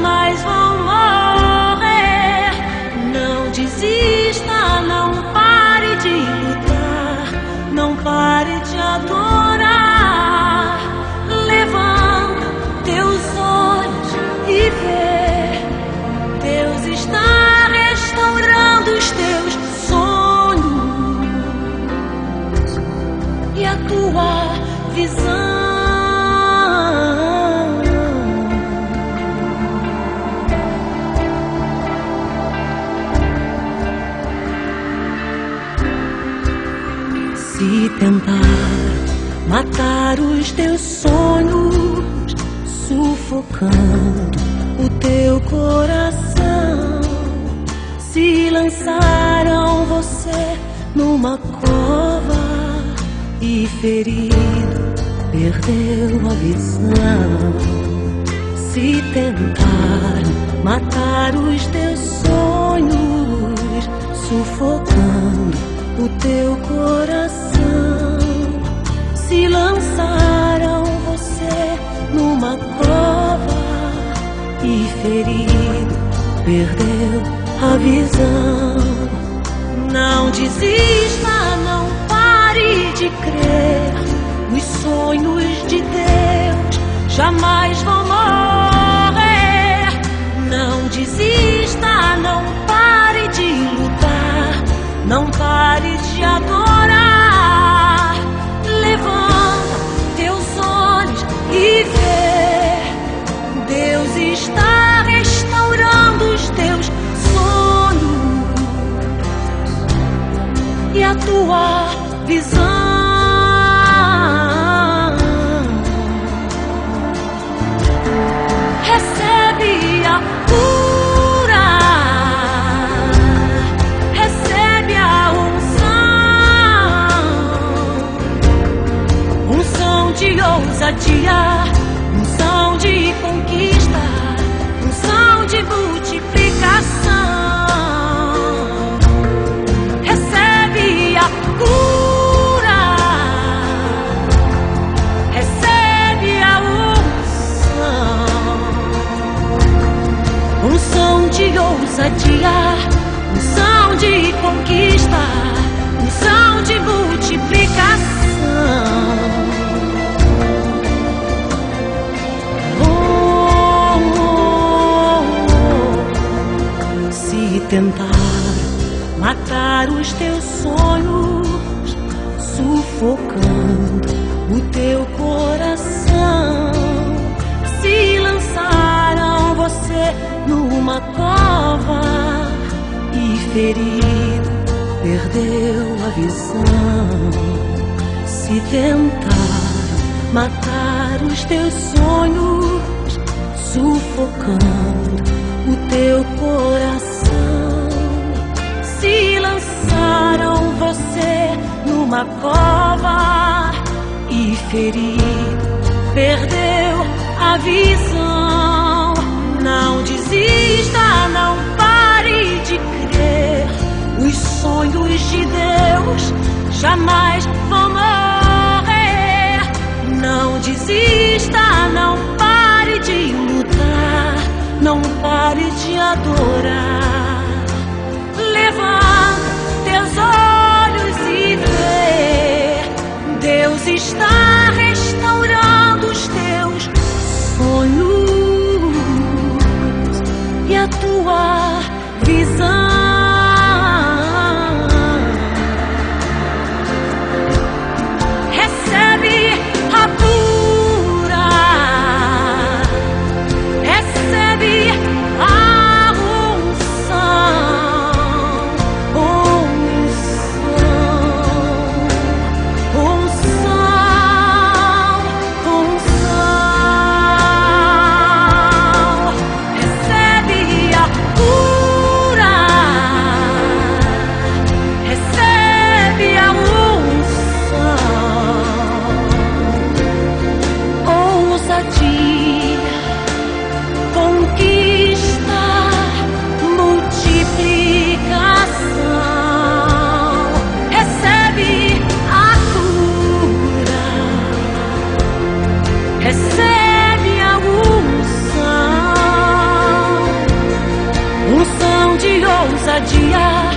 jamais vão morrer. Não desista, não pare de lutar, não pare de adorar. Levanta teus olhos e vê, Deus está restaurando os teus sonhos e a tua visão. Se tentar matar os teus sonhos, sufocando o teu coração, se lançaram você numa cova e ferido perdeu a visão. Se tentar matar os teus sonhos, sufocando o teu coração, se lançaram você numa cova e ferido perdeu a visão. Não desista, não pare de crer, os sonhos de Deus jamais vão morrer. Não desista, não pare de lutar, não pare de adorar. Levanta teus olhos e vê, Deus está restaurando os teus sonhos e a tua visão. Recebe a cura, recebe a unção de ousadia, unção de conquista, unção de multiplicação. Recebe a cura, recebe a unção de ousadia, unção de conquista, unção de multiplicação. Se tentar matar os teus sonhos, sufocando o teu coração, se lançaram você numa cova e ferido perdeu a visão. Se tentar matar os teus sonhos, sufocando o teu coração, se lançaram você numa cova e ferido perdeu a visão. Não desista, não pare de crer, os sonhos de Deus jamais vão morrer. Não desista, não pare de lutar, não pare de adorar. Levanta teus olhos e vê, Deus está restaurando os teus sonhos e a tua visão. Recebe a cura, recebe a unção. Recebe a cura. dia